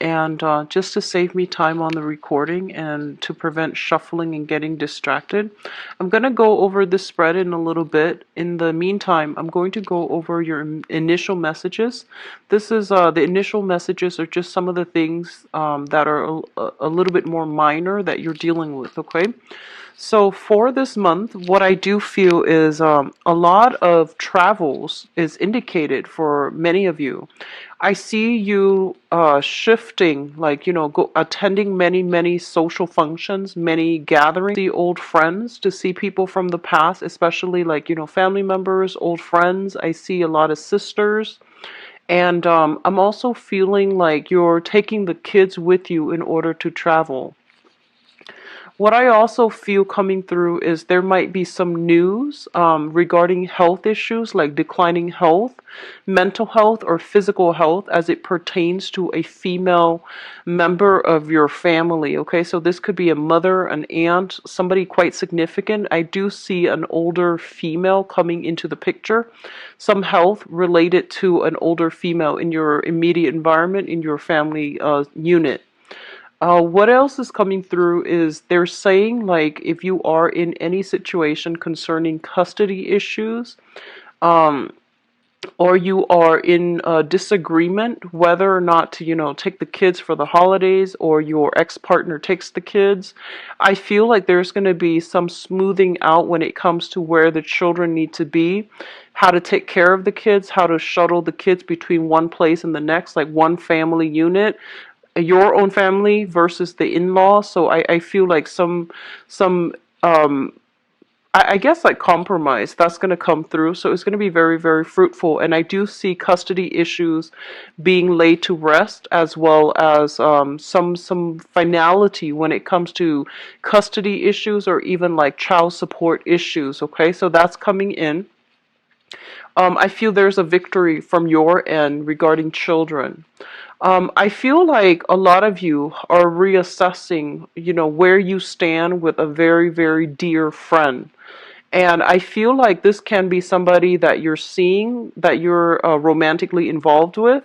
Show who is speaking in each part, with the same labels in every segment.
Speaker 1: and just to save me time on the recording and to prevent shuffling and getting distracted, I'm going to go over this spread in a little bit. In the meantime, I'm going to go over your initial messages. This is the initial messages are just some of the things that are a little bit more minor that you're dealing with, okay? So for this month, what I do feel is a lot of travels is indicated for many of you. I see you shifting, like, attending many social functions, many gatherings, see old friends, to see people from the past, especially like, family members, old friends. I see a lot of sisters. And I'm also feeling like you're taking the kids with you in order to travel. What I also feel coming through is there might be some news regarding health issues like declining health, mental health, or physical health as it pertains to a female member of your family. Okay, so this could be a mother, an aunt, somebody quite significant. I do see an older female coming into the picture, some health related to an older female in your immediate environment, in your family unit. What else is coming through is they're saying, like, if you are in any situation concerning custody issues, um, or you are in a disagreement whether or not to, take the kids for the holidays, or your ex-partner takes the kids, I feel like there's going to be some smoothing out when it comes to where the children need to be, how to take care of the kids, how to shuttle the kids between one place and the next, like one family unit, your own family versus the in-law. So I feel like some I guess like compromise that's going to come through. So it's going to be very fruitful. And I do see custody issues being laid to rest, as well as some finality when it comes to custody issues or even like child support issues. Okay, so that's coming in. I feel there's a victory from your end regarding children. I feel like a lot of you are reassessing, where you stand with a very dear friend. And I feel like this can be somebody that you're seeing, that you're romantically involved with,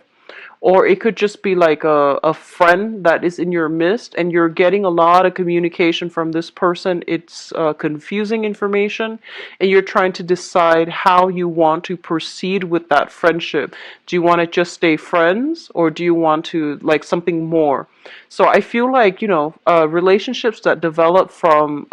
Speaker 1: or it could just be like a friend that is in your midst and you're getting a lot of communication from this person. It's confusing information, and you're trying to decide how you want to proceed with that friendship. Do you want to just stay friends, or do you want to like something more? So I feel like, relationships that develop from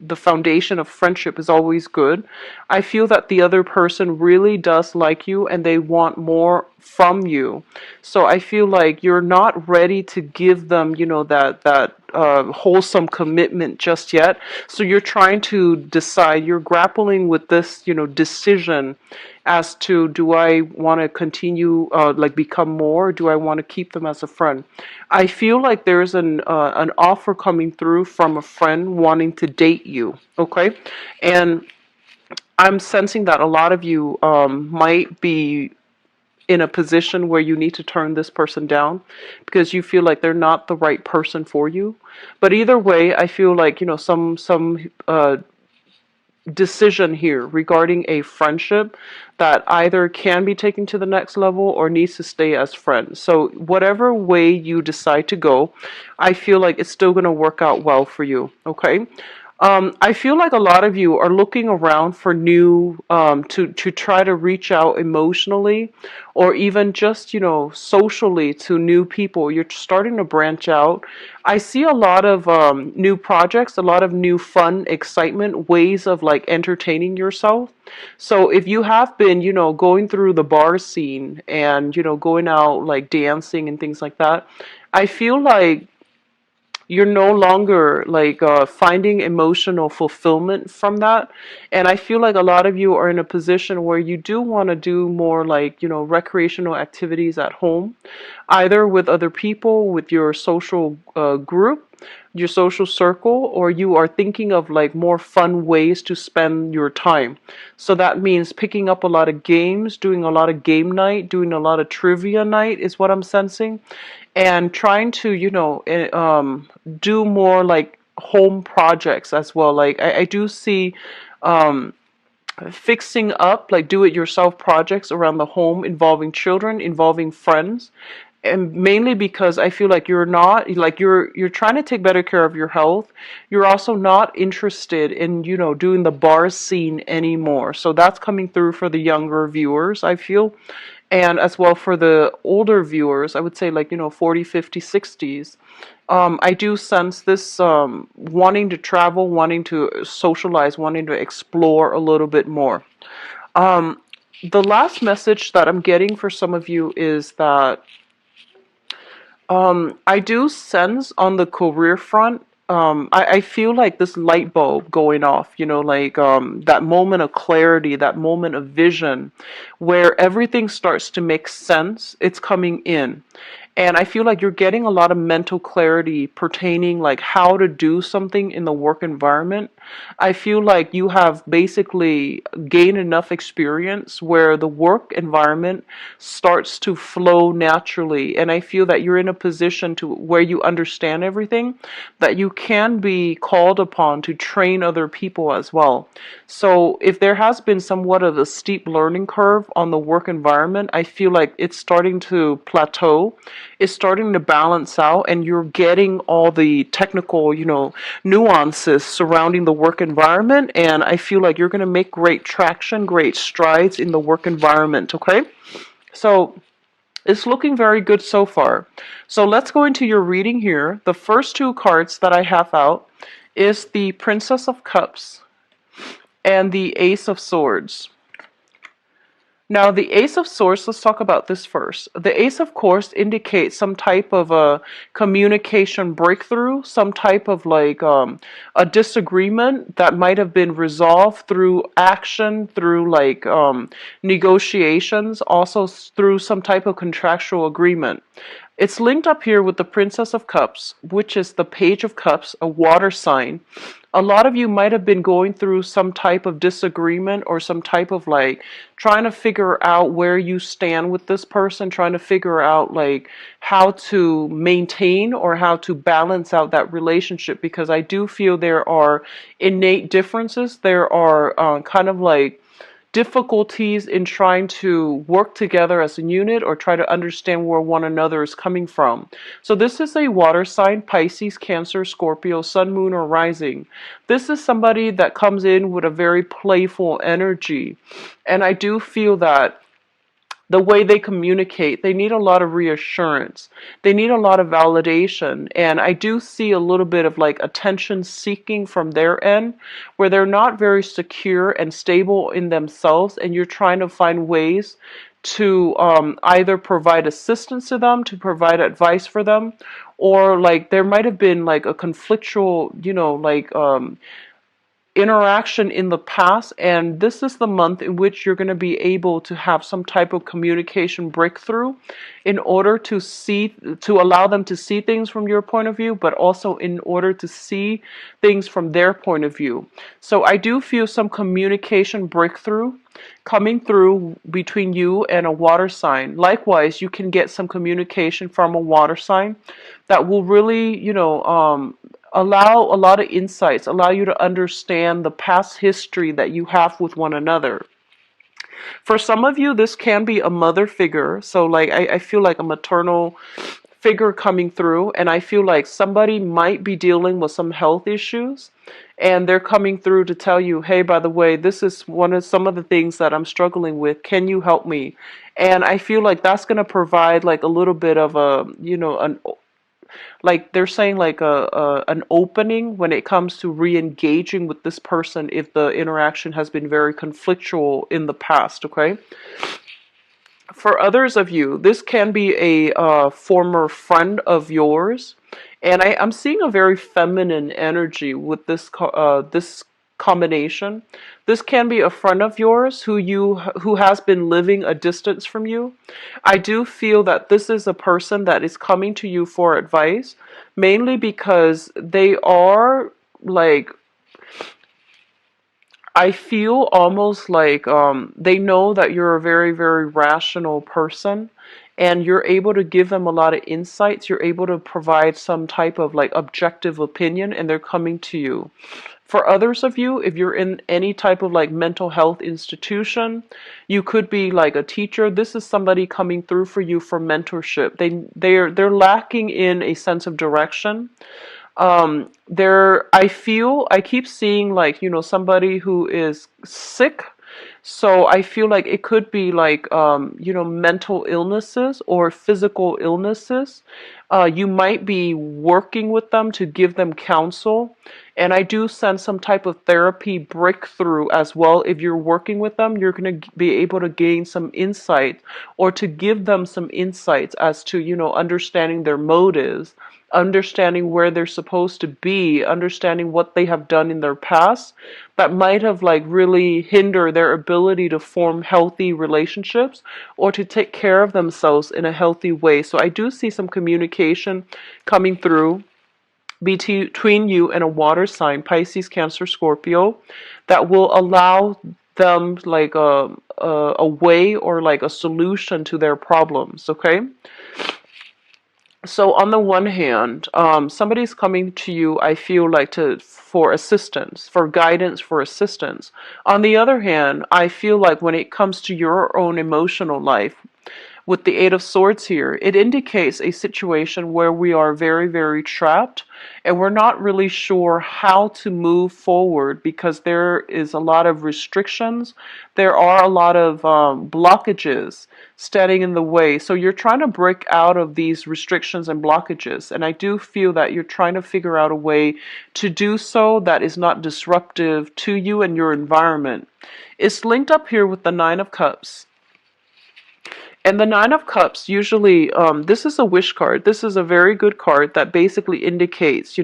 Speaker 1: the foundation of friendship is always good. I feel that the other person really does like you and they want more from you. So I feel like you're not ready to give them, that wholesome commitment just yet. So you're trying to decide, you're grappling with this, decision as to, do I want to continue, like become more, or do I want to keep them as a friend? I feel like there's an offer coming through from a friend wanting to date you, okay? And I'm sensing that a lot of you might be in a position where you need to turn this person down because you feel like they're not the right person for you. But either way, I feel like, some decision here regarding a friendship that either can be taken to the next level or needs to stay as friends. So whatever way you decide to go, I feel like it's still going to work out well for you, okay? I feel like a lot of you are looking around for new, to try to reach out emotionally, or even just, socially to new people. You're starting to branch out. I see a lot of new projects, a lot of new fun, excitement, ways of like entertaining yourself. So if you have been, going through the bar scene and, going out like dancing and things like that, I feel like you're no longer like finding emotional fulfillment from that. And I feel like a lot of you are in a position where you do want to do more like, recreational activities at home, either with other people, with your social group, your social circle, or you are thinking of like more fun ways to spend your time. So that means picking up a lot of games, doing a lot of game night, doing a lot of trivia night is what I'm sensing, and trying to, do more like home projects as well. Like I do see um, fixing up, like do it yourself projects around the home involving children, involving friends. and mainly because I feel like you're not like you're trying to take better care of your health. You're also not interested in, doing the bar scene anymore. So that's coming through for the younger viewers, I feel. And as well for the older viewers, I would say like, 40, 50, 60s. I do sense this wanting to travel, wanting to socialize, wanting to explore a little bit more. Um, the last message that I'm getting for some of you is that I do sense on the career front, I feel like this light bulb going off, like that moment of clarity, that moment of vision where everything starts to make sense. It's coming in. And I feel like you're getting a lot of mental clarity pertaining like how to do something in the work environment. I feel like you have basically gained enough experience where the work environment starts to flow naturally. And I feel that you're in a position to where you understand everything, that you can be called upon to train other people as well. So if there has been somewhat of a steep learning curve on the work environment, I feel like it's starting to plateau. It's starting to balance out, and you're getting all the technical, nuances surrounding the work environment. And I feel like you're going to make great traction, great strides in the work environment. Okay. So it's looking very good so far. So let's go into your reading here. The first two cards that I have out is the Princess of Cups and the Ace of Swords. Now, the Ace of Swords, let's talk about this first. The Ace, of course, indicates some type of a communication breakthrough, some type of like a disagreement that might have been resolved through action, through like negotiations, also through some type of contractual agreement. It's linked up here with the Princess of Cups, which is the Page of Cups, a water sign. A lot of you might have been going through some type of disagreement or some type of like trying to figure out where you stand with this person, trying to figure out like how to maintain or how to balance out that relationship, because I do feel there are innate differences. There are kind of like difficulties in trying to work together as a unit or try to understand where one another is coming from. So this is a water sign: Pisces, Cancer, Scorpio, Sun, Moon, or Rising. This is somebody that comes in with a very playful energy. And I do feel that the way they communicate, they need a lot of reassurance. They need a lot of validation. And I do see a little bit of like attention seeking from their end, where they're not very secure and stable in themselves. And you're trying to find ways to either provide assistance to them, to provide advice for them, or like there might have been like a conflictual, interaction in the past, and this is the month in which you're going to be able to have some type of communication breakthrough in order to allow them to see things from your point of view, but also in order to see things from their point of view. So I do feel some communication breakthrough coming through between you and a water sign. Likewise, you can get some communication from a water sign that will really, allow a lot of insights, allow you to understand the past history that you have with one another. For some of you, this can be a mother figure. So like I feel like a maternal figure coming through, and I feel like somebody might be dealing with some health issues, and they're coming through to tell you, hey, by the way, this is some of the things that I'm struggling with. Can you help me? And I feel like that's going to provide like a little bit of a, an like they're saying like an opening when it comes to re-engaging with this person if the interaction has been very conflictual in the past. Okay. For others of you, this can be a former friend of yours, and I'm seeing a very feminine energy with this combination. This can be a friend of yours who has been living a distance from you. I do feel that this is a person that is coming to you for advice, mainly because they are like, I feel almost like they know that you're a very, very rational person, and you're able to give them a lot of insights. You're able to provide some type of like objective opinion, and they're coming to you. For others of you, if you're in any type of like mental health institution, you could be like a teacher. This is somebody coming through for you for mentorship. They're lacking in a sense of direction. I keep seeing like, somebody who is sick. So I feel like it could be like, mental illnesses or physical illnesses. You might be working with them to give them counsel. And I do sense some type of therapy breakthrough as well. If you're working with them, you're going to be able to gain some insight or to give them some insights as to, understanding their motives, understanding where they're supposed to be, understanding what they have done in their past that might have like really hindered their ability to form healthy relationships or to take care of themselves in a healthy way. So I do see some communication coming through between you and a water sign, Pisces, Cancer, Scorpio, that will allow them like a way or like a solution to their problems. Okay. So on the one hand, somebody's coming to you, I feel like for assistance, for guidance, for assistance. On the other hand, I feel like when it comes to your own emotional life, with the Eight of Swords here, it indicates a situation where we are very, very trapped and we're not really sure how to move forward because there is a lot of restrictions. There are a lot of blockages standing in the way. So you're trying to break out of these restrictions and blockages. And I do feel that you're trying to figure out a way to do so that is not disruptive to you and your environment. It's linked up here with the Nine of Cups. And the Nine of Cups, usually, this is a wish card. This is a very good card that basically indicates,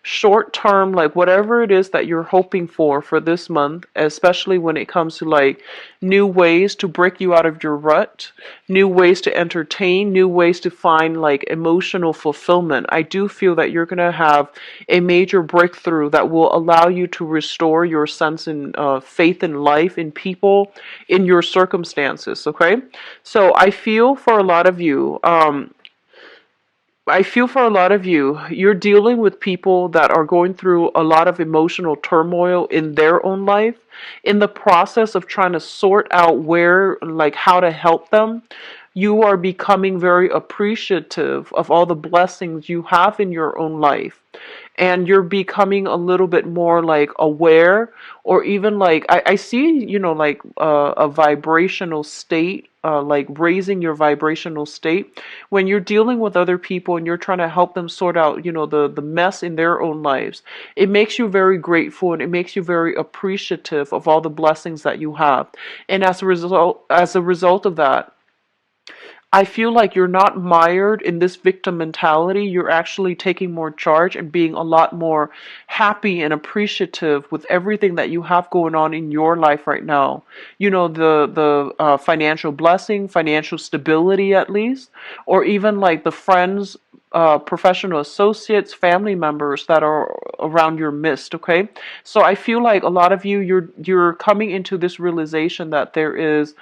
Speaker 1: short term, like whatever it is that you're hoping for this month, especially when it comes to like new ways to break you out of your rut, new ways to entertain, new ways to find like emotional fulfillment. I do feel that you're going to have a major breakthrough that will allow you to restore your sense in faith in life, in people, in your circumstances, okay? So I feel for a lot of you, you're dealing with people that are going through a lot of emotional turmoil in their own life, in the process of trying to sort out how to help them. You are becoming very appreciative of all the blessings you have in your own life. And you're becoming a little bit more like aware, or even like I see, a vibrational state, like raising your vibrational state when you're dealing with other people and you're trying to help them sort out, the mess in their own lives. It makes you very grateful and it makes you very appreciative of all the blessings that you have. And as a result of that, I feel like you're not mired in this victim mentality. You're actually taking more charge and being a lot more happy and appreciative with everything that you have going on in your life right now. The financial blessing, financial stability at least, or even like the friends, professional associates, family members that are around your midst. Okay, so I feel like a lot of you, you're coming into this realization that there is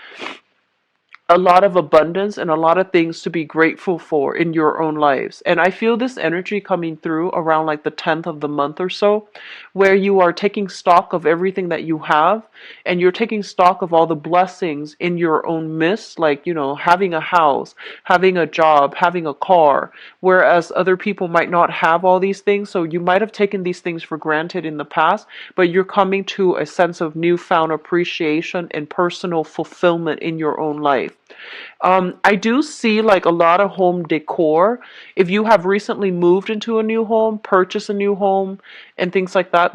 Speaker 1: a lot of abundance and a lot of things to be grateful for in your own lives. And I feel this energy coming through around like the 10th of the month or so, where you are taking stock of everything that you have and you're taking stock of all the blessings in your own midst, like, having a house, having a job, having a car, whereas other people might not have all these things. So you might have taken these things for granted in the past, but you're coming to a sense of newfound appreciation and personal fulfillment in your own life. I do see like a lot of home decor. If you have recently moved into a new home, purchased a new home, and things like that,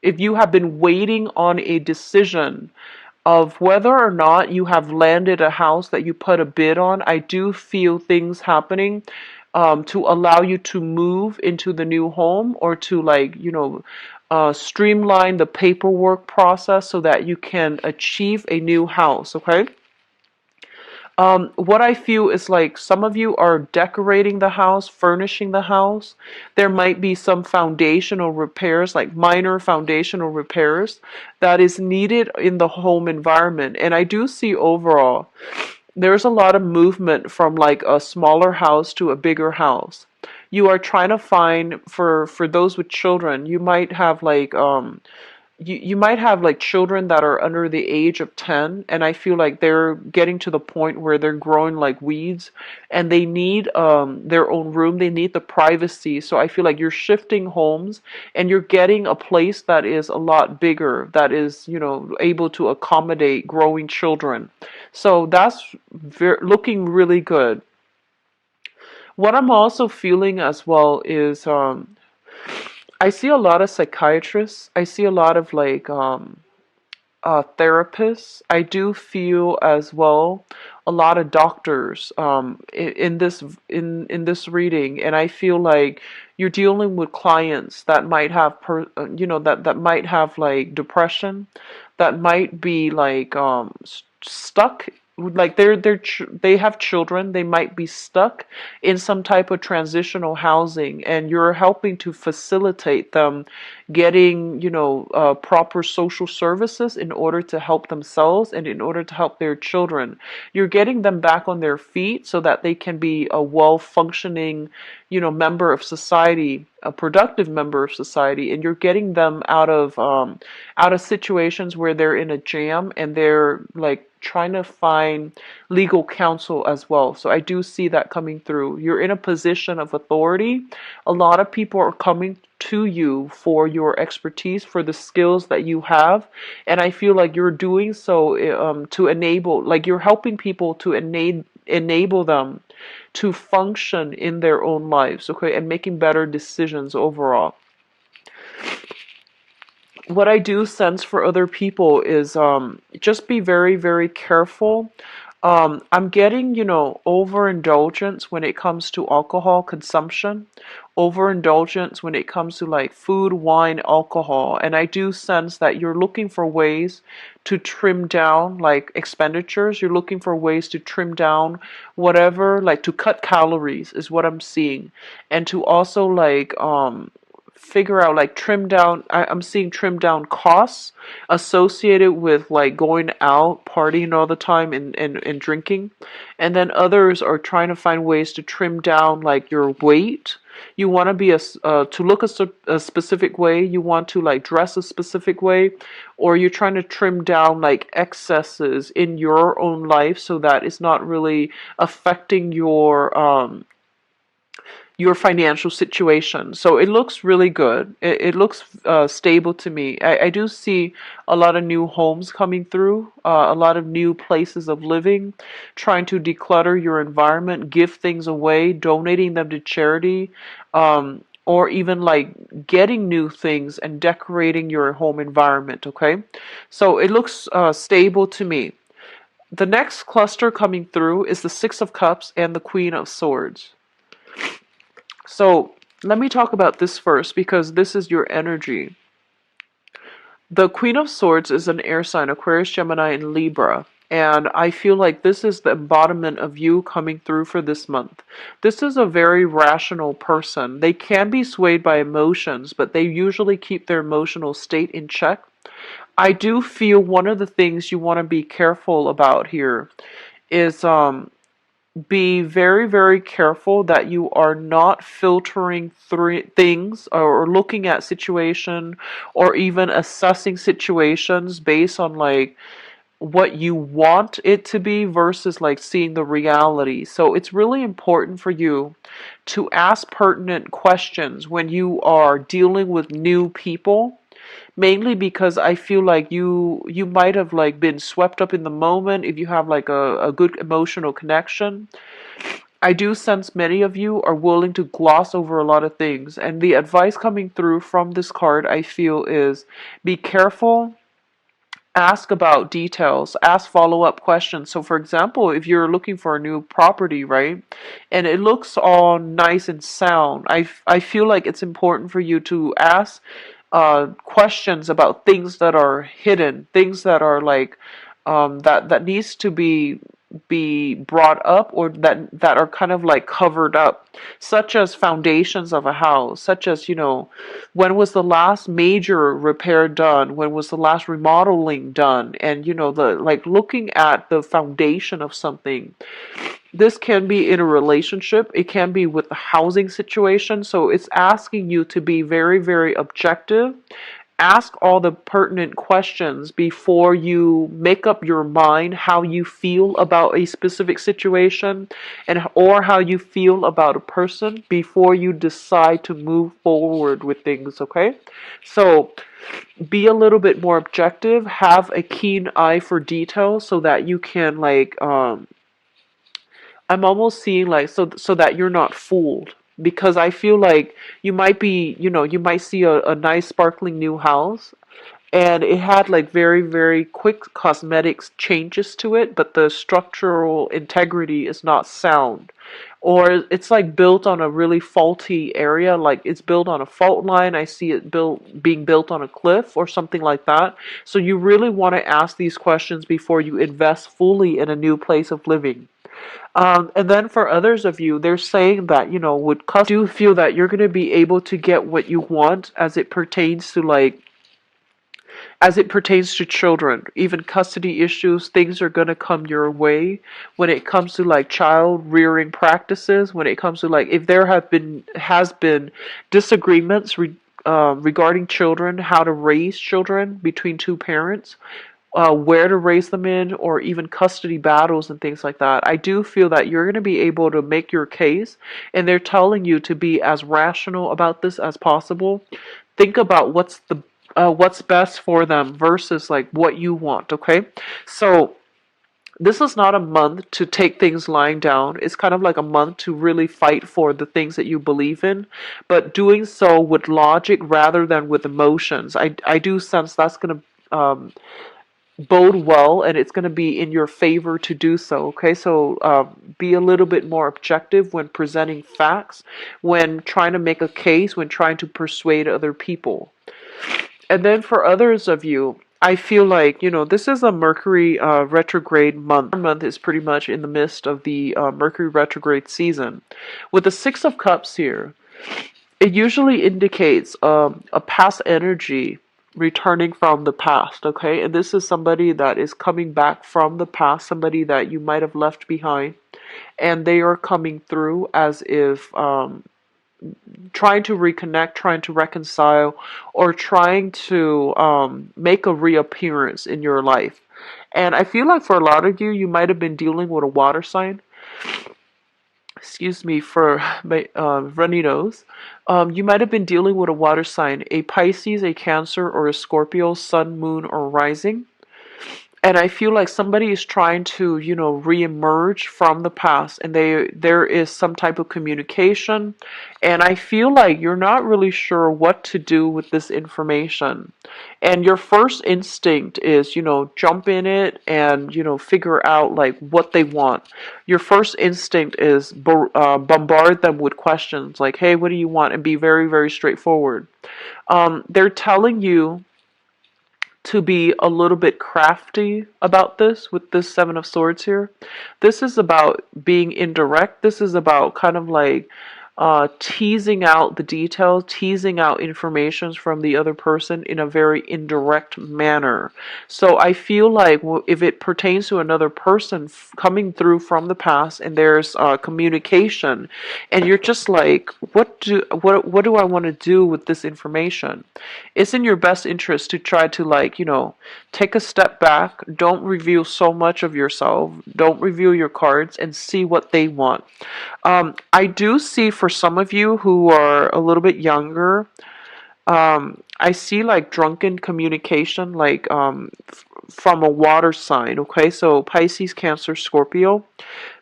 Speaker 1: if you have been waiting on a decision of whether or not you have landed a house that you put a bid on, I do feel things happening to allow you to move into the new home, or to streamline the paperwork process so that you can achieve a new house, okay? What I feel is like some of you are decorating the house, furnishing the house. There might be some foundational repairs, like minor foundational repairs that is needed in the home environment. And I do see overall, there's a lot of movement from like a smaller house to a bigger house. you are trying to find, for those with children, you might have like you might have like children that are under the age of 10, and I feel like they're getting to the point where they're growing like weeds, and they need their own room, they need the privacy. So I feel like you're shifting homes, and you're getting a place that is a lot bigger, that is, able to accommodate growing children. So that's looking really good. What I'm also feeling as well is I see a lot of psychiatrists. I see a lot of like therapists. I do feel as well a lot of doctors in this reading, and I feel like you're dealing with clients that might have that might have like depression, that might be like stuck, like they have children, they might be stuck in some type of transitional housing, and you're helping to facilitate them getting proper social services in order to help themselves and in order to help their children. You're getting them back on their feet so that they can be a well functioning member of society, a productive member of society, and you're getting them out of situations where they're in a jam and they're like trying to find legal counsel as well. So I do see that coming through. You're in a position of authority. A lot of people are coming to you for your expertise, for the skills that you have, and I feel like you're doing so to enable, like you're helping people to enable them to function in their own lives, okay, and making better decisions overall. What I do sense for other people is just be very, very careful. I'm getting, overindulgence when it comes to alcohol consumption, overindulgence when it comes to like food, wine, alcohol. And I do sense that you're looking for ways to trim down like expenditures. You're looking for ways to trim down whatever, like to cut calories is what I'm seeing. And to also like figure out like trim down, I'm seeing trim down costs associated with like going out partying all the time and drinking, and then others are trying to find ways to trim down like your weight. You want to be to look a specific way, you want to like dress a specific way, or you're trying to trim down like excesses in your own life so that it's not really affecting your financial situation. So it looks really good. It looks stable to me. I do see a lot of new homes coming through, a lot of new places of living, trying to declutter your environment, give things away, donating them to charity, or even like getting new things and decorating your home environment, okay? So it looks stable to me. The next cluster coming through is the Six of Cups and the Queen of Swords. So let me talk about this first because this is your energy. The Queen of Swords is an air sign, Aquarius, Gemini, and Libra. And I feel like this is the embodiment of you coming through for this month. This is a very rational person. They can be swayed by emotions, but they usually keep their emotional state in check. I do feel one of the things you want to be careful about here is be very, very careful that you are not filtering through things or looking at situation or even assessing situations based on like what you want it to be versus like seeing the reality. So it's really important for you to ask pertinent questions when you are dealing with new people, mainly because I feel like you might have like been swept up in the moment if you have like a good emotional connection. I do sense many of you are willing to gloss over a lot of things, and the advice coming through from this card I feel is be careful. Ask about details, ask follow-up questions. So for example, if you're looking for a new property, right, and it looks all nice and sound, I feel like it's important for you to ask questions about things that are hidden, things that are like that needs to be be brought up, or that are kind of like covered up, such as foundations of a house, such as, when was the last major repair done, when was the last remodeling done, and the like looking at the foundation of something. This can be in a relationship, it can be with the housing situation, so it's asking you to be very, very objective. Ask all the pertinent questions before you make up your mind how you feel about a specific situation, and or how you feel about a person before you decide to move forward with things, okay? So be a little bit more objective, have a keen eye for detail so that you can like I'm almost seeing like, so that you're not fooled, because I feel like you might be, you might see a nice sparkling new house, and it had like very, very quick cosmetics changes to it, but the structural integrity is not sound. Or it's like built on a really faulty area, like it's built on a fault line. I see it being built on a cliff or something like that. So you really want to ask these questions before you invest fully in a new place of living. And then for others of you, they're saying that, with custody, do feel that you're going to be able to get what you want as it pertains to children. Even custody issues, things are going to come your way when it comes to like child rearing practices, when it comes to like if there has been disagreements regarding children, how to raise children between two parents, where to raise them in, or even custody battles and things like that. I do feel that you're going to be able to make your case, and they're telling you to be as rational about this as possible. Think about what's best for them versus like what you want, okay? So this is not a month to take things lying down. It's kind of like a month to really fight for the things that you believe in, but doing so with logic rather than with emotions. I do sense that's going to bode well, and it's going to be in your favor to do so, okay? So be a little bit more objective when presenting facts, when trying to make a case, when trying to persuade other people. And then for others of you, I feel like, this is a Mercury retrograde month. Our month is pretty much in the midst of the Mercury retrograde season. With the Six of Cups here, it usually indicates a past energy returning from the past, okay? And this is somebody that is coming back from the past, somebody that you might have left behind, and they are coming through as if trying to reconnect, trying to reconcile, or trying to make a reappearance in your life. And I feel like for a lot of you, you might have been dealing with a water sign. Excuse me for my runny nose. You might have been dealing with a water sign, a Pisces, a Cancer, or a Scorpio, Sun, Moon, or Rising. And I feel like somebody is trying to, reemerge from the past, and there is some type of communication, and I feel like you're not really sure what to do with this information. And your first instinct is, jump in it and, figure out like what they want. Your first instinct is bombard them with questions like, hey, what do you want? And be very, very straightforward. They're telling you to be a little bit crafty about this with this Seven of Swords here. This is about being indirect. This is about kind of like teasing out the details, teasing out informations from the other person in a very indirect manner. So I feel like if it pertains to another person coming through from the past, and there's communication, and you're just like, what do I want to do with this information? It's in your best interest to try to like, take a step back. Don't reveal so much of yourself. Don't reveal your cards, and see what they want. I do see for some of you who are a little bit younger, I see like drunken communication, like from a water sign, okay? So Pisces, Cancer, Scorpio.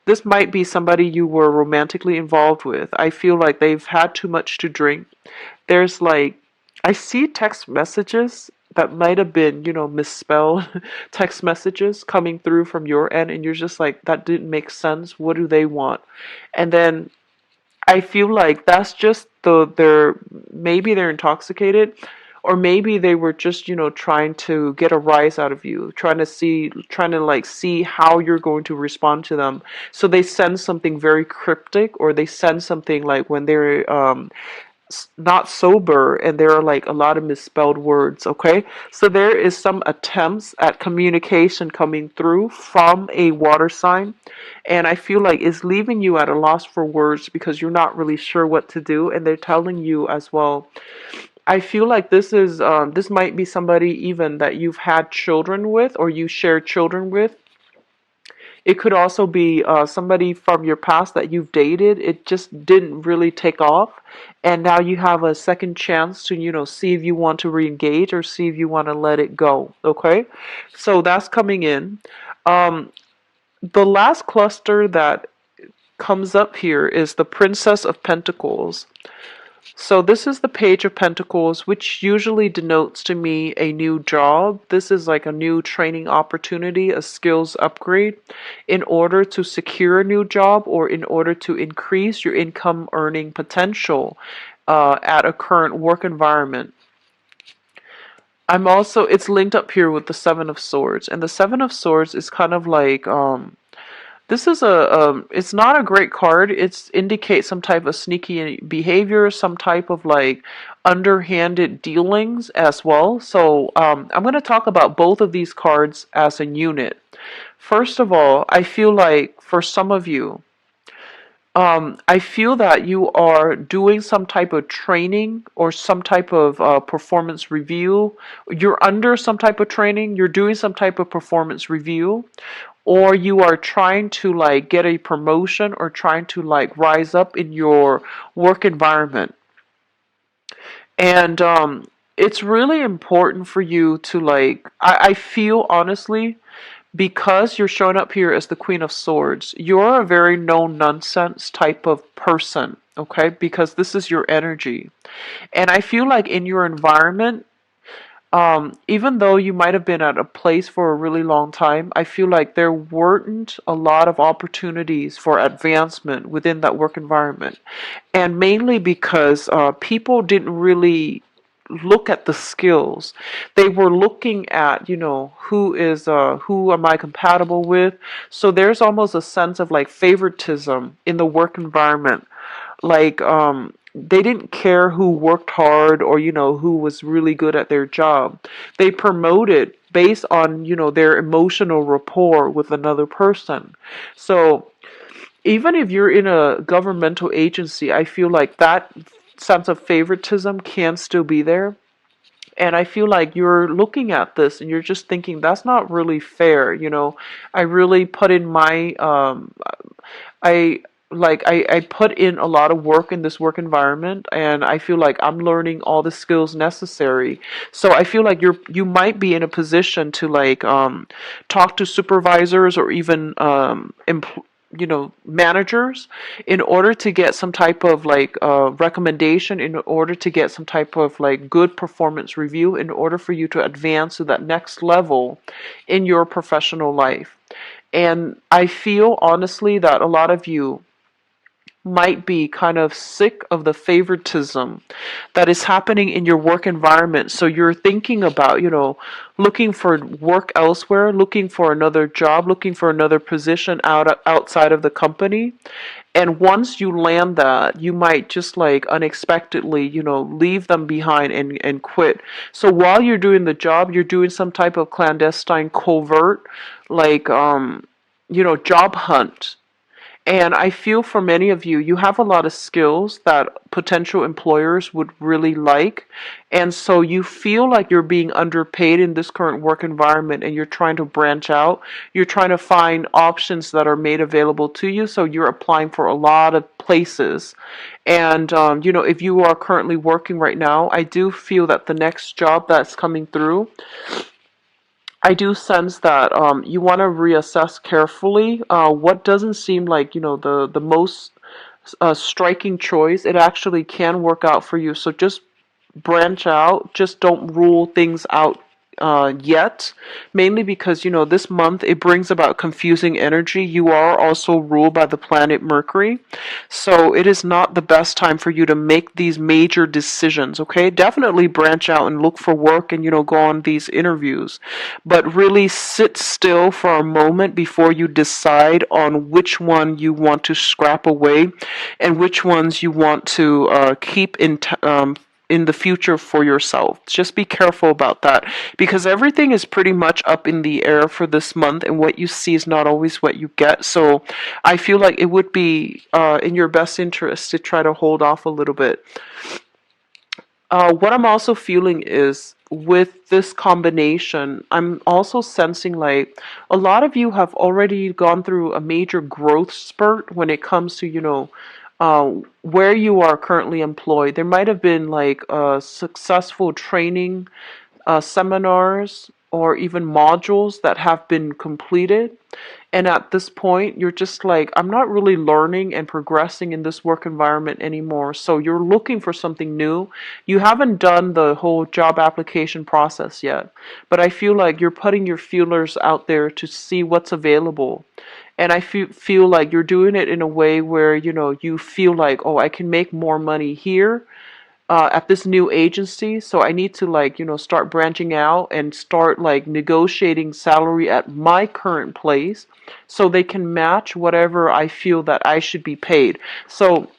Speaker 1: This might be somebody you were romantically involved with. I feel like they've had too much to drink. There's like, I see text messages that might have been, misspelled text messages coming through from your end, and you're just like, that didn't make sense. What do they want? And then I feel like that's just maybe they're intoxicated, Or maybe they were just, trying to get a rise out of you, trying to like see how you're going to respond to them. So they send something very cryptic, or they send something like when they're not sober, and there are like a lot of misspelled words. Okay, so there is some attempts at communication coming through from a water sign, and I feel like it's leaving you at a loss for words because you're not really sure what to do, and they're telling you as well. I feel like this might be somebody even that you've had children with, or you share children with. It could also be somebody from your past that you've dated. It just didn't really take off, and now you have a second chance to, see if you want to re-engage or see if you want to let it go. Okay, so that's coming in. Um, the last cluster that comes up here is the Princess of Pentacles. So this is the Page of Pentacles, which usually denotes to me a new job. This is like a new training opportunity, a skills upgrade in order to secure a new job, or in order to increase your income earning potential at a current work environment. It's linked up here with the Seven of Swords, and the Seven of Swords is kind of like, this is it's not a great card. It indicates some type of sneaky behavior, some type of like underhanded dealings as well. So I'm going to talk about both of these cards as a unit. First of all, I feel like for some of you, I feel that you are doing some type of training or some type of performance review. You're under some type of training, you're doing some type of performance review, or you are trying to like get a promotion or trying to like rise up in your work environment. And it's really important for you to like, I feel honestly, because you're showing up here as the Queen of Swords, you're a very no nonsense type of person, okay? Because this is your energy. And I feel like in your environment, even though you might have been at a place for a really long time, I feel like there weren't a lot of opportunities for advancement within that work environment. And mainly because people didn't really look at the skills. They were looking at, who am I compatible with? So there's almost a sense of like favoritism in the work environment. Like they didn't care who worked hard, or who was really good at their job. They promoted based on, their emotional rapport with another person. So even if you're in a governmental agency, I feel like that sense of favoritism can still be there. And I feel like you're looking at this and you're just thinking that's not really fair. I really put in my I I put in a lot of work in this work environment, and I feel like I'm learning all the skills necessary. So I feel like you might be in a position to like talk to supervisors, or even managers, in order to get some type of like recommendation, in order to get some type of like good performance review, in order for you to advance to that next level in your professional life. And I feel honestly that a lot of you might be kind of sick of the favoritism that is happening in your work environment. So you're thinking about, looking for work elsewhere, looking for another job, looking for another position outside of the company. And once you land that, you might just like unexpectedly, leave them behind and quit. So while you're doing the job, you're doing some type of clandestine covert, like, job hunt. And I feel for many of you, you have a lot of skills that potential employers would really like. And so you feel like you're being underpaid in this current work environment, and you're trying to branch out. You're trying to find options that are made available to you. So you're applying for a lot of places. And, if you are currently working right now, I do feel that the next job that's coming through, I do sense that you want to reassess carefully what doesn't seem like, the most striking choice. It actually can work out for you. So just branch out. Just don't rule things out yet, mainly because, this month it brings about confusing energy. You are also ruled by the planet Mercury, so it is not the best time for you to make these major decisions, okay? Definitely branch out and look for work and, go on these interviews, but really sit still for a moment before you decide on which one you want to scrap away and which ones you want to keep in the future for yourself. Just be careful about that, because everything is pretty much up in the air for this month, and what you see is not always what you get. So I feel like it would be in your best interest to try to hold off a little bit. What I'm also feeling is, with this combination, I'm also sensing like a lot of you have already gone through a major growth spurt when it comes to, where you are currently employed. There might have been like successful training seminars or even modules that have been completed. And at this point, you're just like, I'm not really learning and progressing in this work environment anymore. So you're looking for something new. You haven't done the whole job application process yet, but I feel like you're putting your feelers out there to see what's available. And I feel like you're doing it in a way where, you feel like, oh, I can make more money here at this new agency, so I need to like, start branching out and start like negotiating salary at my current place so they can match whatever I feel that I should be paid. So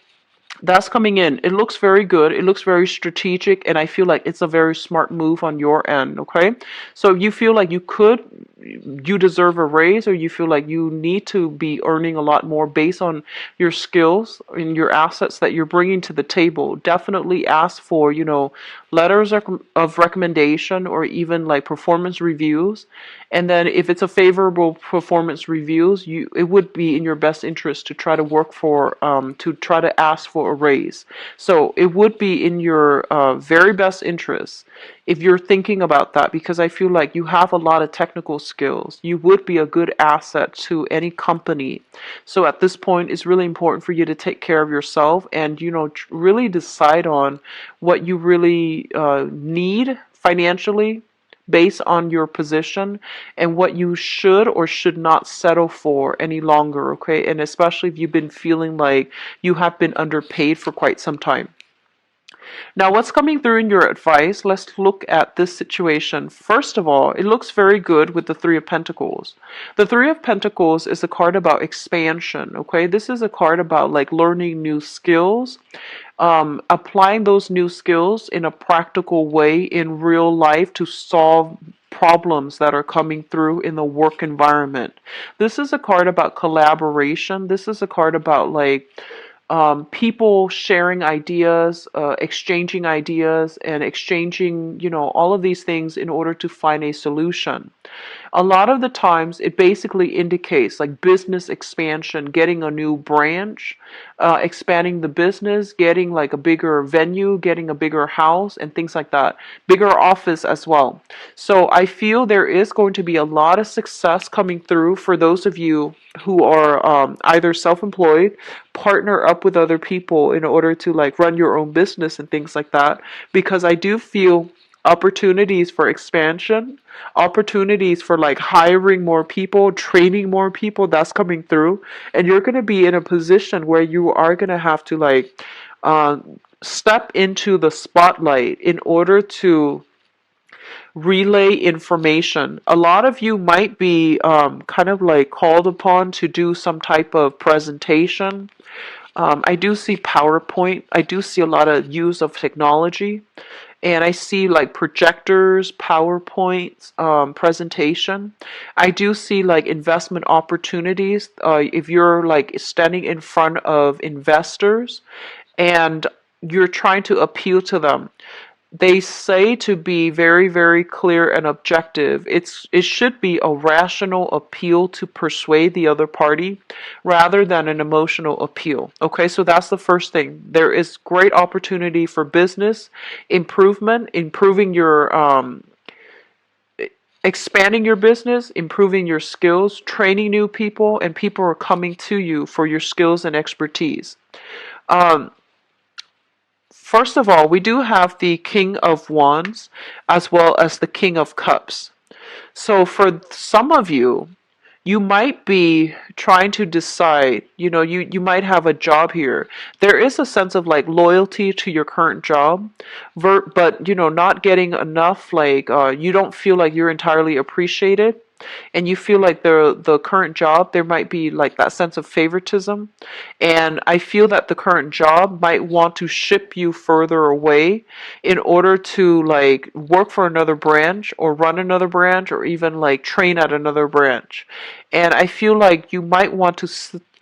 Speaker 1: that's coming in. It looks very good. It looks very strategic, and I feel like it's a very smart move on your end, okay? So you feel like you deserve a raise, or you feel like you need to be earning a lot more based on your skills and your assets that you're bringing to the table. Definitely ask for, letters of recommendation or even like performance reviews. And then if it's a favorable performance reviews, it would be in your best interest to try to work for, to try to ask for a raise. So it would be in your very best interest if you're thinking about that, because I feel like you have a lot of technical skills. You would be a good asset to any company. So at this point, it's really important for you to take care of yourself and, really decide on what you really need financially based on your position, and what you should or should not settle for any longer, okay? And especially if you've been feeling like you have been underpaid for quite some time. Now, what's coming through in your advice? Let's look at this situation. First of all, it looks very good with the Three of Pentacles. The Three of Pentacles is a card about expansion, okay? This is a card about like learning new skills, applying those new skills in a practical way in real life to solve problems that are coming through in the work environment. This is a card about collaboration. This is a card about like people sharing ideas, exchanging ideas, and exchanging, all of these things in order to find a solution. A lot of the times it basically indicates like business expansion, getting a new branch, expanding the business, getting like a bigger venue, getting a bigger house, and things like that. Bigger office as well. So I feel there is going to be a lot of success coming through for those of you who are either self-employed, partner up with other people in order to like run your own business and things like that, because I do feel opportunities for expansion, opportunities for like hiring more people, training more people, that's coming through. And you're going to be in a position where you are going to have to like step into the spotlight in order to relay information. A lot of you might be kind of like called upon to do some type of presentation. I do see PowerPoint. I do see a lot of use of technology. And I see like projectors, PowerPoints, presentation. I do see like investment opportunities. If you're like standing in front of investors and you're trying to appeal to them, they say to be very, very clear and objective. It should be a rational appeal to persuade the other party rather than an emotional appeal. Okay, so that's the first thing. There is great opportunity for business improvement, improving your expanding your business, improving your skills, training new people, and people are coming to you for your skills and expertise. First of all, we do have the King of Wands as well as the King of Cups. So for some of you, you might be trying to decide, you might have a job here. There is a sense of like loyalty to your current job, but not getting enough, like you don't feel like you're entirely appreciated, and you feel like the current job, there might be like that sense of favoritism. And I feel that the current job might want to ship you further away in order to like work for another branch or run another branch or even like train at another branch. And I feel like you might want to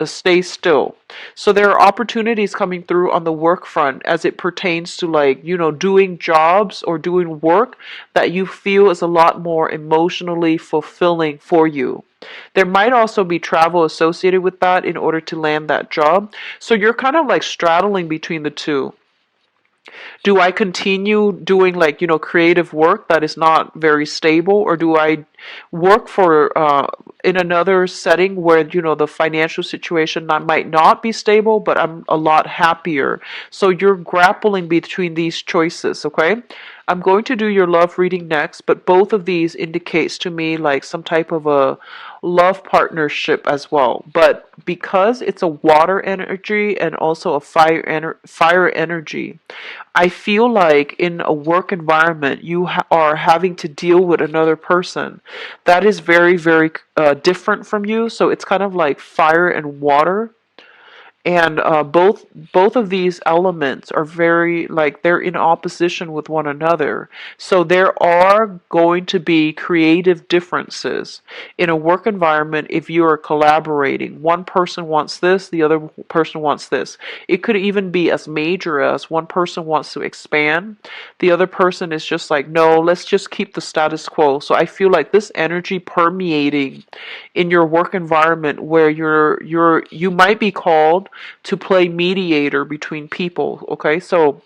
Speaker 1: stay still. So there are opportunities coming through on the work front as it pertains to like, doing jobs or doing work that you feel is a lot more emotionally fulfilling for you. There might also be travel associated with that in order to land that job. So you're kind of like straddling between the two. Do I continue doing like, creative work that is not very stable, or do I work for in another setting where, the financial situation might not be stable, but I'm a lot happier. So you're grappling between these choices, okay? I'm going to do your love reading next, but both of these indicates to me like some type of a love partnership as well. But because it's a water energy and also a fire energy, I feel like in a work environment, you are having to deal with another person that is very, very different from you. So it's kind of like fire and water, and both of these elements are very like they're in opposition with one another. So there are going to be creative differences in a work environment. If you are collaborating, one person wants this, the other person wants this. It could even be as major as one person wants to expand, the other person is just like, no, let's just keep the status quo. So I feel like this energy permeating in your work environment where you might be called to play mediator between people. Okay, so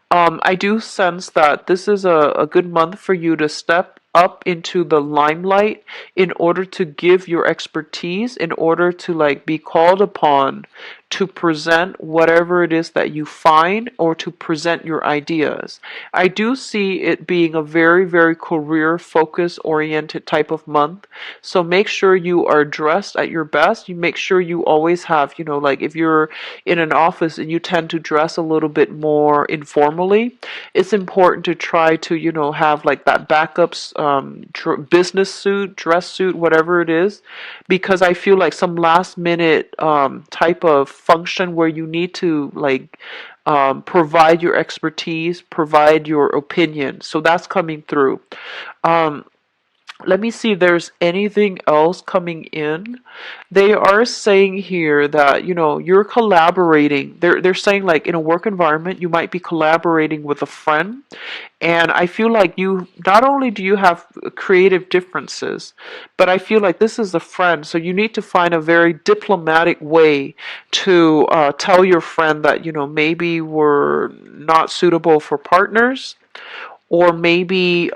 Speaker 1: I do sense that this is a good month for you to step up into the limelight in order to give your expertise, in order to like be called upon to present whatever it is that you find or to present your ideas. I do see it being a very, very career focus oriented type of month. So make sure you are dressed at your best. You make sure you always have, like if you're in an office and you tend to dress a little bit more informally, it's important to try to, have like that backups, business suit, dress suit, whatever it is, because I feel like some last minute type of function where you need to like provide your expertise, provide your opinion. So that's coming through. Um, Let me see if there's anything else coming in. They are saying here that, you're collaborating. They're saying like in a work environment, you might be collaborating with a friend. And I feel like you, not only do you have creative differences, but I feel like this is a friend. So you need to find a very diplomatic way to tell your friend that, maybe we're not suitable for partners, or maybe,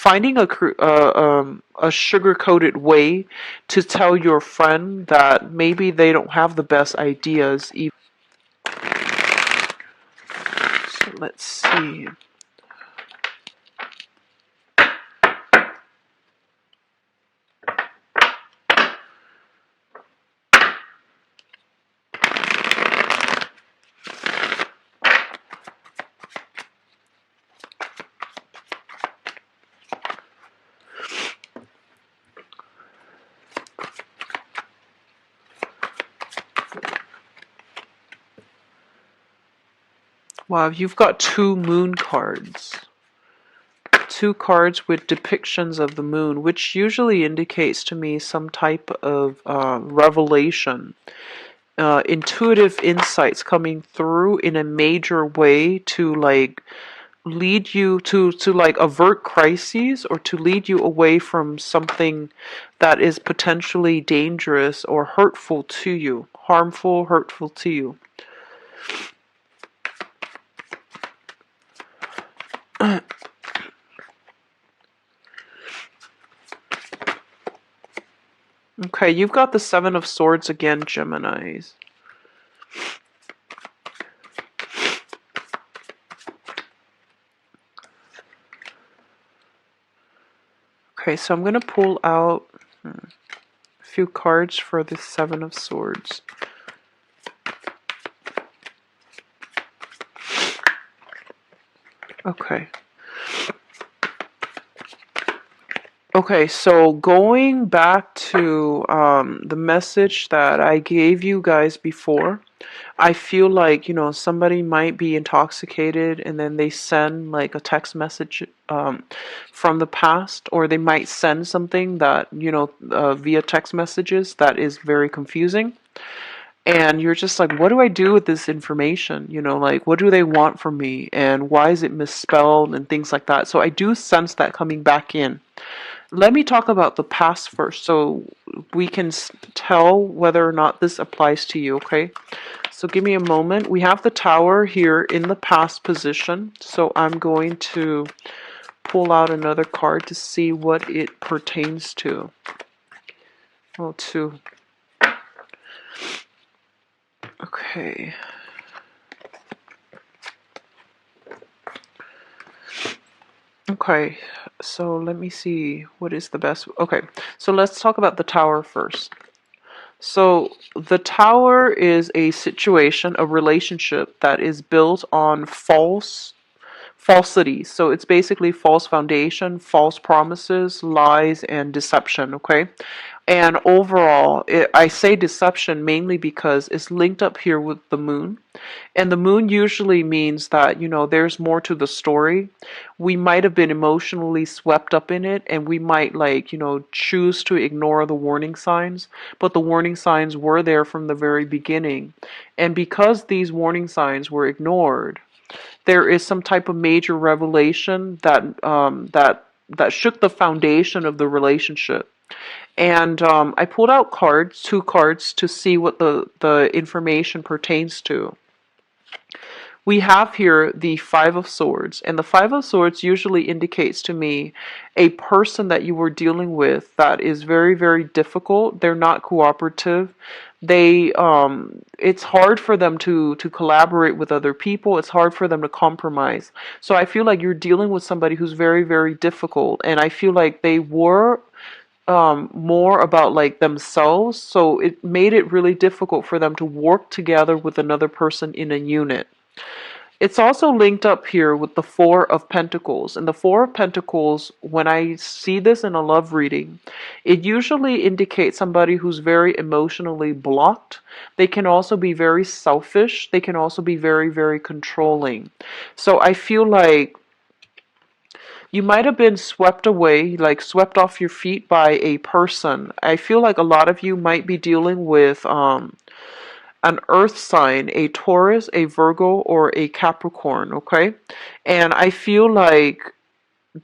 Speaker 1: finding a sugar coated way to tell your friend that maybe they don't have the best ideas. So let's see. Wow, you've got two moon cards. Two cards with depictions of the moon, which usually indicates to me some type of revelation, intuitive insights coming through in a major way to like lead you to like avert crises, or to lead you away from something that is potentially dangerous or hurtful to you, harmful, hurtful to you. Okay, you've got the Seven of Swords again, Geminis. Okay, so I'm going to pull out a few cards for the Seven of Swords. Okay. Okay, so going back to the message that I gave you guys before, I feel like, somebody might be intoxicated and then they send like a text message from the past, or they might send something that, via text messages that is very confusing. And you're just like, what do I do with this information? Like, what do they want from me? And why is it misspelled and things like that? So I do sense that coming back in. Let me talk about the past first so we can tell whether or not this applies to you, okay? So give me a moment. We have the Tower here in the past position. So I'm going to pull out another card to see what it pertains to. Oh, two. Okay. Okay, so let me see what is the best. Okay, so let's talk about the Tower first. So the Tower is a situation, a relationship that is built on falsity. So it's basically false foundation, false promises, lies, and deception, okay? And overall, I say deception mainly because it's linked up here with the moon. And the moon usually means that, there's more to the story. We might have been emotionally swept up in it, and we might, like, choose to ignore the warning signs. But the warning signs were there from the very beginning. And because these warning signs were ignored, there is some type of major revelation that shook the foundation of the relationship. And I pulled out two cards, to see what the information pertains to. We have here the Five of Swords, and the Five of Swords usually indicates to me a person that you were dealing with that is very, very difficult. They're not cooperative. It's hard for them to collaborate with other people. It's hard for them to compromise. So I feel like you're dealing with somebody who's very, very difficult, and I feel like they were more about like themselves, so it made it really difficult for them to work together with another person in a unit. It's also linked up here with the Four of Pentacles. And the Four of Pentacles, when I see this in a love reading, it usually indicates somebody who's very emotionally blocked. They can also be very selfish. They can also be very, very controlling. So I feel like you might have been swept away, like swept off your feet by a person. I feel like a lot of you might be dealing with an earth sign, a Taurus, a Virgo, or a Capricorn, okay? And I feel like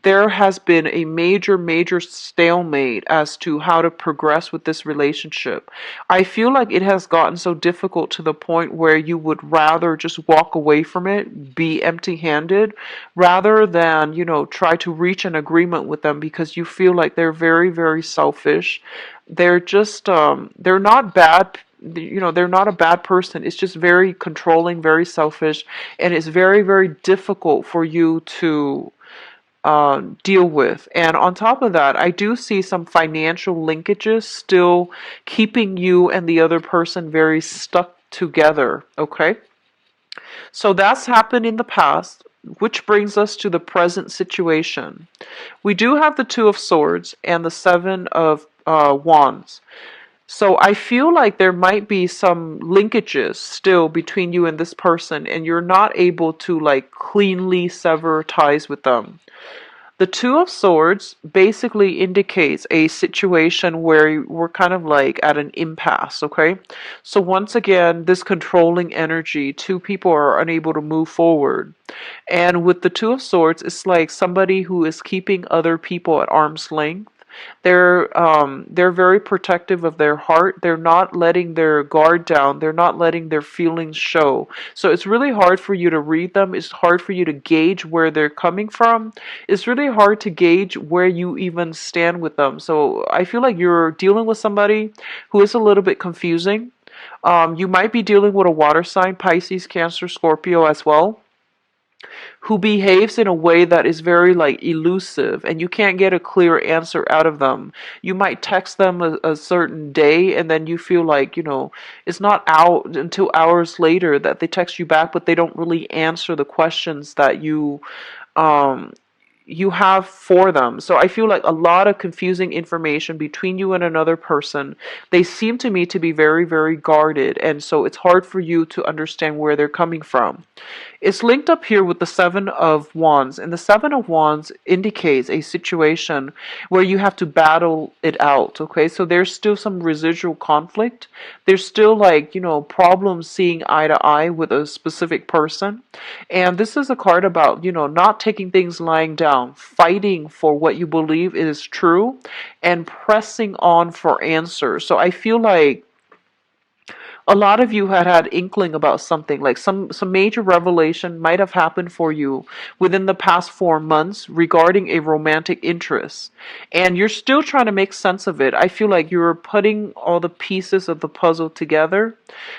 Speaker 1: there has been a major, major stalemate as to how to progress with this relationship. I feel like it has gotten so difficult to the point where you would rather just walk away from it, be empty-handed, rather than, try to reach an agreement with them, because you feel like they're very, very selfish. They're just, they're not bad. They're not a bad person. It's just very controlling, very selfish, and it's very, very difficult for you to deal with. And on top of that, I do see some financial linkages still keeping you and the other person very stuck together. Okay, so that's happened in the past, which brings us to the present situation. We do have the Two of Swords and the Seven of Wands. So I feel like there might be some linkages still between you and this person, and you're not able to like cleanly sever ties with them. The Two of Swords basically indicates a situation where we're kind of like at an impasse, okay? So once again, this controlling energy, two people are unable to move forward. And with the Two of Swords, it's like somebody who is keeping other people at arm's length. They're very protective of their heart. They're not letting their guard down. They're not letting their feelings show. So it's really hard for you to read them. It's hard for you to gauge where they're coming from. It's really hard to gauge where you even stand with them. So I feel like you're dealing with somebody who is a little bit confusing. You might be dealing with a water sign, Pisces, Cancer, Scorpio as well. who behaves in a way that is very like elusive, and you can't get a clear answer out of them. You might text them a certain day, and then you feel like, it's not out until hours later that they text you back, but they don't really answer the questions that um you have for them. So I feel like a lot of confusing information between you and another person. They seem to me to be very, very guarded, and so it's hard for you to understand where they're coming from. It's linked up here with the Seven of Wands, and the Seven of Wands indicates a situation where you have to battle it out, okay? So there's still some residual conflict. There's still, like, problems seeing eye to eye with a specific person. And this is a card about, not taking things lying down, fighting for what you believe is true, and pressing on for answers. So I feel like a lot of you had inkling about something, like some major revelation might have happened for you within the past 4 months regarding a romantic interest, and you're still trying to make sense of it. I feel like you're putting all the pieces of the puzzle together,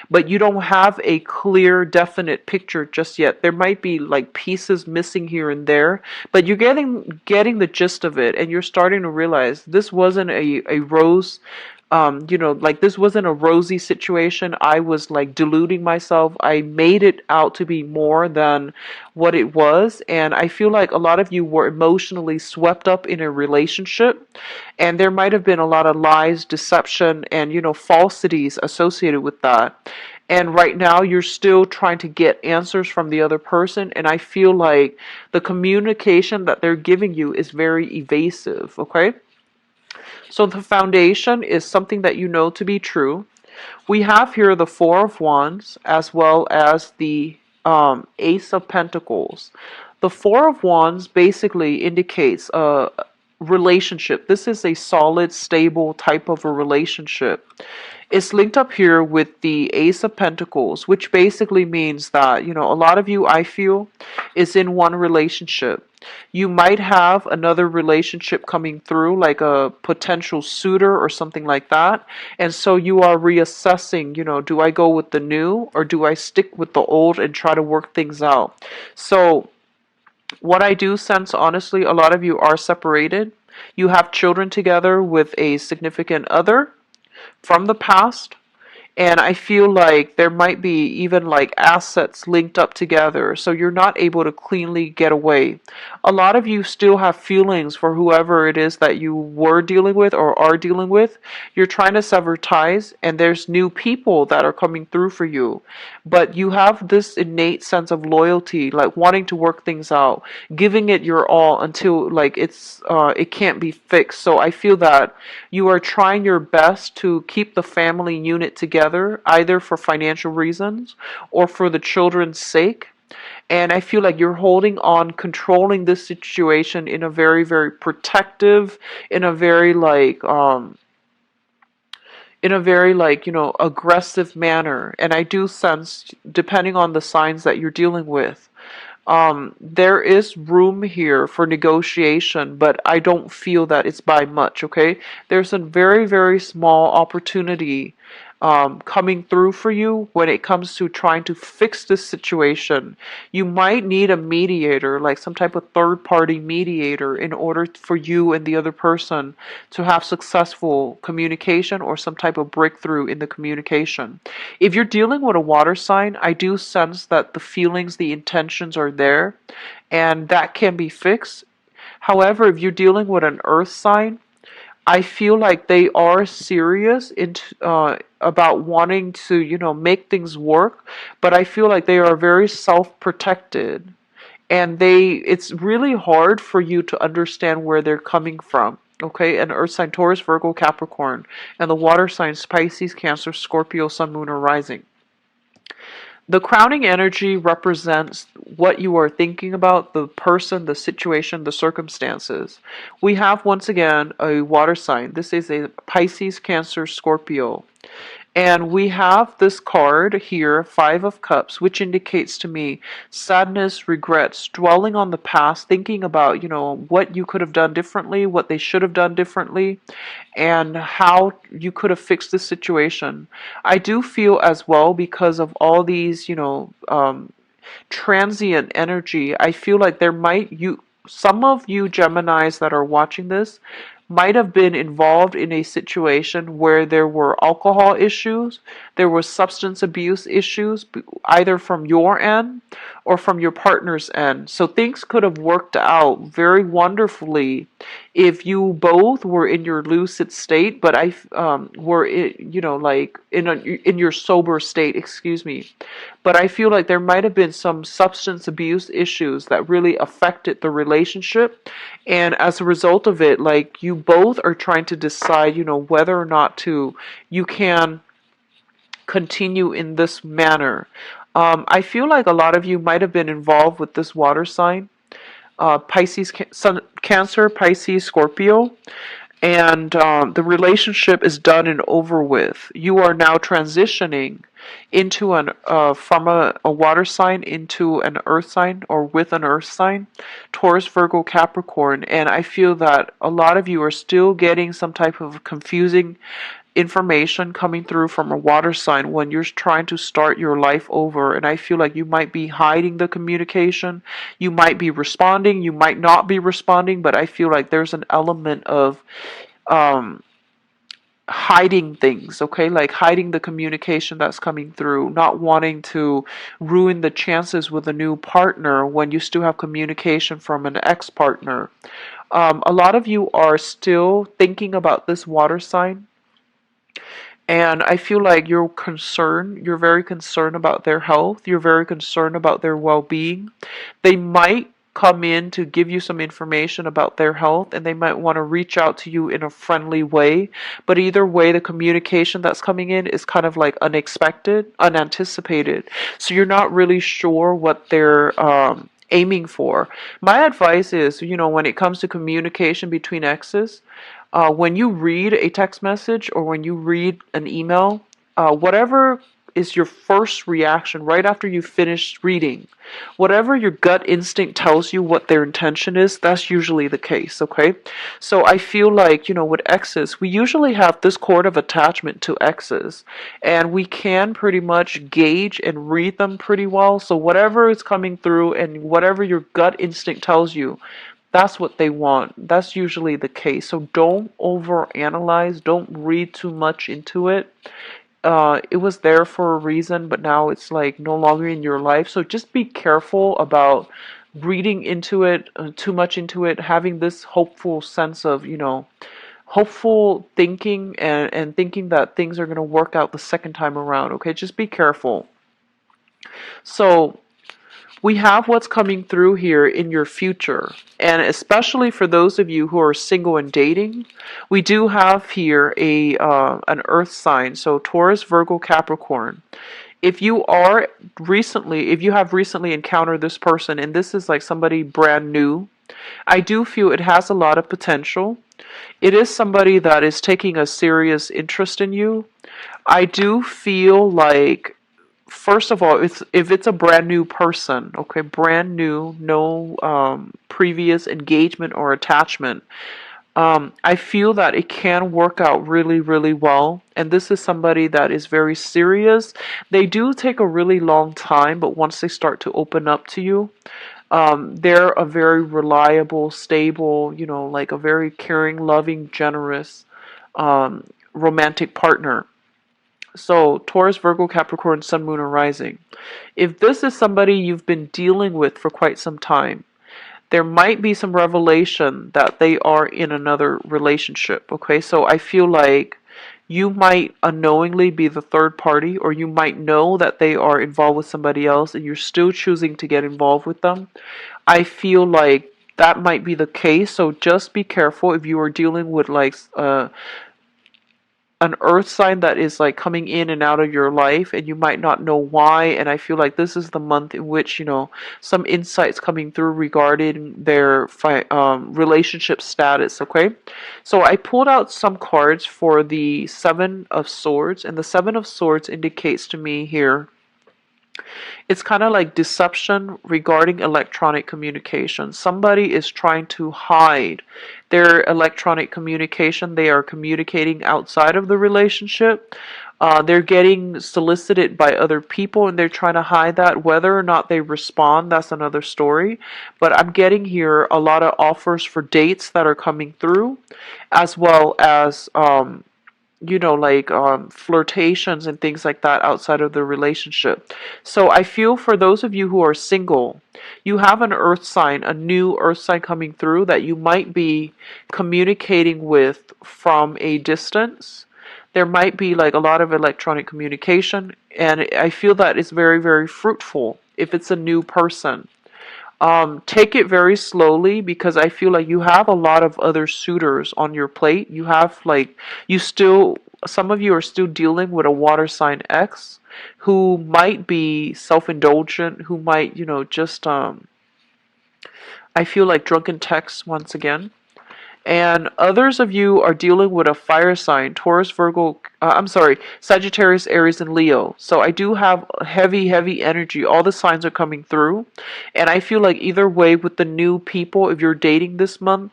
Speaker 1: but you don't have a clear definite picture just yet. There might be like pieces missing here and there, but you're getting the gist of it, and you're starting to realize this wasn't a rose, like this wasn't a rosy situation. I was like deluding myself. I made it out to be more than what it was. And I feel like a lot of you were emotionally swept up in a relationship. And there might have been a lot of lies, deception, and, falsities associated with that. And right now you're still trying to get answers from the other person. And I feel like the communication that they're giving you is very evasive, okay? So the foundation is something that you know to be true. We have here the Four of Wands as well as the Ace of Pentacles. The Four of Wands basically indicates a relationship. This is a solid, stable type of a relationship. It's linked up here with the Ace of Pentacles, which basically means that, a lot of you, I feel, is in one relationship. You might have another relationship coming through, like a potential suitor or something like that. And so you are reassessing, do I go with the new or do I stick with the old and try to work things out? So what I do sense, honestly, a lot of you are separated. You have children together with a significant other from the past. And I feel like there might be even like assets linked up together, so you're not able to cleanly get away. A lot of you still have feelings for whoever it is that you were dealing with or are dealing with. You're trying to sever ties, and there's new people that are coming through for you. But you have this innate sense of loyalty, like wanting to work things out, giving it your all until like it can't be fixed. So I feel that you are trying your best to keep the family unit together, either for financial reasons or for the children's sake. And I feel like you're holding on, controlling this situation in a very, very protective, in a very aggressive manner. And I do sense, depending on the signs that you're dealing with, there is room here for negotiation, but I don't feel that it's by much, okay? There's a very, very small opportunity coming through for you when it comes to trying to fix this situation. You might need a mediator, like some type of third-party mediator, in order for you and the other person to have successful communication or some type of breakthrough in the communication. If you're dealing with a water sign, I do sense that the feelings, the intentions are there, and that can be fixed. However, if you're dealing with an earth sign, I feel like they are serious about wanting to, make things work, but I feel like they are very self-protected, and it's really hard for you to understand where they're coming from. Okay, an earth sign, Taurus, Virgo, Capricorn, and the water signs, Pisces, Cancer, Scorpio, Sun, Moon, or Rising. The crowning energy represents what you are thinking about, the person, the situation, the circumstances. We have, once again, a water sign. This is a Pisces, Cancer, Scorpio. And we have this card here, Five of Cups, which indicates to me sadness, regrets, dwelling on the past, thinking about, what you could have done differently, what they should have done differently, and how you could have fixed the situation. I do feel as well, because of all these, transient energy. I feel like some of you Geminis that are watching this might have been involved in a situation where there were alcohol issues, there was substance abuse issues, either from your end or from your partner's end. So things could have worked out very wonderfully if you both were in your lucid state, but were like in your sober state, excuse me. But I feel like there might have been some substance abuse issues that really affected the relationship. And as a result of it, like you both are trying to decide, whether or not you can continue in this manner. I feel like a lot of you might have been involved with this water sign, Pisces, Cancer, Pisces, Scorpio, and the relationship is done and over with. You are now transitioning into from a water sign into an earth sign, or with an earth sign, Taurus, Virgo, Capricorn, and I feel that a lot of you are still getting some type of confusing information coming through from a water sign when you're trying to start your life over. And I feel like you might be hiding the communication, you might be responding, you might not be responding, but I feel like there's an element of hiding things, okay? Like hiding the communication that's coming through, not wanting to ruin the chances with a new partner when you still have communication from an ex-partner. A lot of you are still thinking about this water sign, and I feel like you're very concerned about their health, you're very concerned about their well-being. They might come in to give you some information about their health, and they might want to reach out to you in a friendly way. But either way, the communication that's coming in is kind of like unexpected, unanticipated. So you're not really sure what they're aiming for. My advice is, when it comes to communication between exes, when you read a text message or when you read an email, whatever is your first reaction right after you finish reading, whatever your gut instinct tells you what their intention is, that's usually the case, okay? So I feel like, with exes, we usually have this cord of attachment to exes, and we can pretty much gauge and read them pretty well. So whatever is coming through and whatever your gut instinct tells you, that's what they want. That's usually the case. So don't overanalyze. Don't read too much into it. It was there for a reason, but now it's like no longer in your life. So just be careful about reading into it, too much into it, having this hopeful sense of, hopeful thinking, and thinking that things are going to work out the second time around. Okay, just be careful. So we have what's coming through here in your future, and especially for those of you who are single and dating, we do have here an earth sign, so Taurus, Virgo, Capricorn. If you have recently encountered this person and this is like somebody brand new, I do feel it has a lot of potential. It is somebody that is taking a serious interest in you. I do feel like, first of all, if it's a brand new person, okay, brand new, no previous engagement or attachment, I feel that it can work out really, really well. And this is somebody that is very serious. They do take a really long time, but once they start to open up to you, they're a very reliable, stable, like a very caring, loving, generous, romantic partner. So, Taurus, Virgo, Capricorn, Sun, Moon, or Rising. If this is somebody you've been dealing with for quite some time, there might be some revelation that they are in another relationship, okay? So I feel like you might unknowingly be the third party, or you might know that they are involved with somebody else and you're still choosing to get involved with them. I feel like that might be the case, so just be careful if you are dealing with like an earth sign that is like coming in and out of your life and you might not know why. And I feel like this is the month in which some insights coming through regarding their relationship status. Okay, so I pulled out some cards for the Seven of Swords, and the Seven of Swords indicates to me here it's kind of like deception regarding electronic communication. Somebody is trying to hide their electronic communication. They are communicating outside of the relationship. They're getting solicited by other people and they're trying to hide that. Whether or not they respond, that's another story. But I'm getting here a lot of offers for dates that are coming through, as well as like flirtations and things like that outside of the relationship. So I feel for those of you who are single, you have an earth sign, a new earth sign coming through that you might be communicating with from a distance. There might be like a lot of electronic communication, and I feel that it's very, very fruitful if it's a new person. Take it very slowly because I feel like you have a lot of other suitors on your plate. You have like, some of you are still dealing with a water sign X who might be self-indulgent, who might, just, I feel like drunken texts once again. And others of you are dealing with a fire sign, Taurus, Virgo, I'm sorry, Sagittarius, Aries, and Leo. So I do have heavy, heavy energy. All the signs are coming through. And I feel like either way with the new people, if you're dating this month,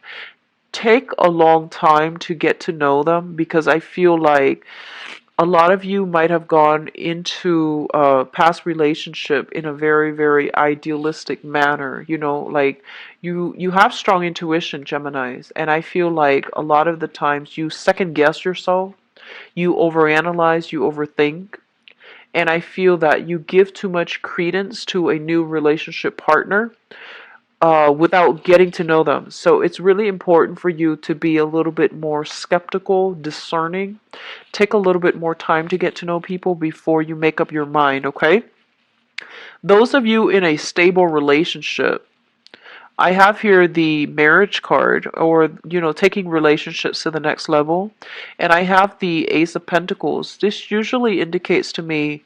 Speaker 1: take a long time to get to know them because I feel like a lot of you might have gone into a past relationship in a very, very idealistic manner. Like you have strong intuition, Geminis, and I feel like a lot of the times you second guess yourself, you overanalyze, you overthink, and I feel that you give too much credence to a new relationship partner without getting to know them. So it's really important for you to be a little bit more skeptical, discerning. Take a little bit more time to get to know people before you make up your mind, okay? Those of you in a stable relationship, I have here the marriage card, or, taking relationships to the next level. And I have the Ace of Pentacles. This usually indicates to me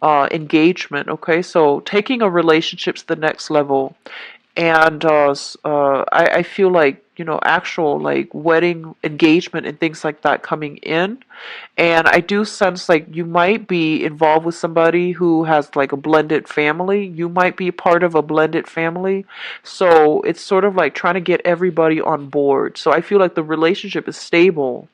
Speaker 1: engagement, okay? So taking a relationship to the next level. And I feel like, actual like wedding engagement and things like that coming in. And I do sense like you might be involved with somebody who has like a blended family. You might be part of a blended family. So it's sort of like trying to get everybody on board. So I feel like the relationship is stable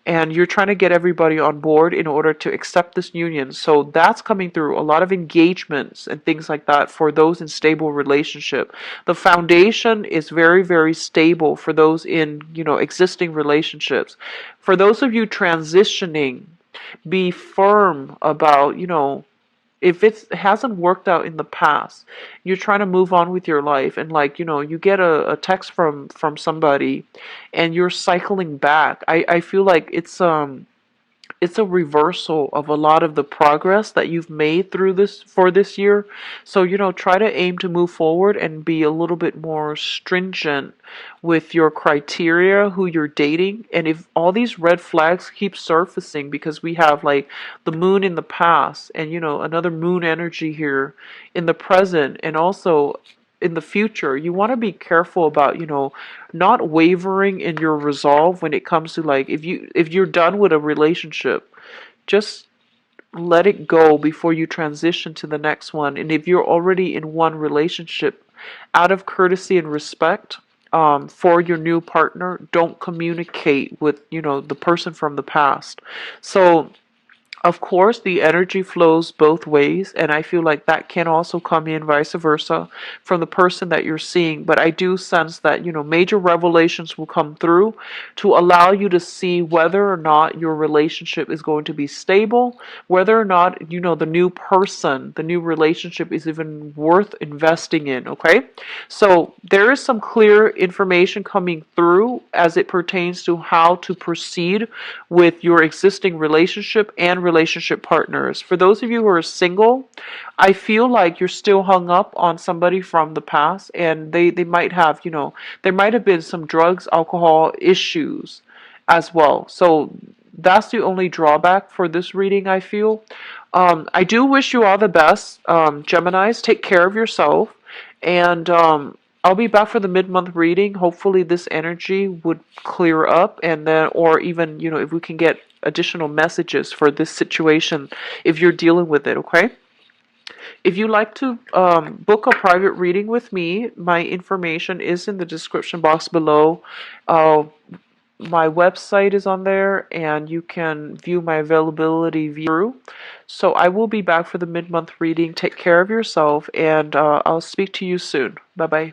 Speaker 1: and you're trying to get everybody on board in order to accept this union. So that's coming through. A lot of engagements and things like that for those in stable relationship. The foundation is very, very stable for those in, existing relationships. For those of you transitioning, be firm about, if it hasn't worked out in the past, you're trying to move on with your life, and like, you get a text from somebody and you're cycling back. I feel like it's a reversal of a lot of the progress that you've made through this year. So, try to aim to move forward and be a little bit more stringent with your criteria, who you're dating. And if all these red flags keep surfacing, because we have like the moon in the past and, another moon energy here in the present, and also in the future, you want to be careful about, not wavering in your resolve when it comes to like, if you're done with a relationship, just let it go before you transition to the next one. And if you're already in one relationship, out of courtesy and respect for your new partner, don't communicate with, the person from the past. So of course, the energy flows both ways, and I feel like that can also come in vice versa from the person that you're seeing. But I do sense that, major revelations will come through to allow you to see whether or not your relationship is going to be stable, whether or not, the new person, the new relationship is even worth investing in, okay? So there is some clear information coming through as it pertains to how to proceed with your existing relationship and relationship partners. For those of you who are single, I feel like you're still hung up on somebody from the past, and they might have, there might have been some drugs, alcohol issues as well. So that's the only drawback for this reading, I feel. I do wish you all the best, Geminis. Take care of yourself, and I'll be back for the mid-month reading. Hopefully this energy would clear up, and then, or even, if we can get additional messages for this situation if you're dealing with it, okay? If you'd like to book a private reading with me, my information is in the description box below. My website is on there, and you can view my availability through. So I will be back for the mid-month reading. Take care of yourself, and I'll speak to you soon. Bye bye.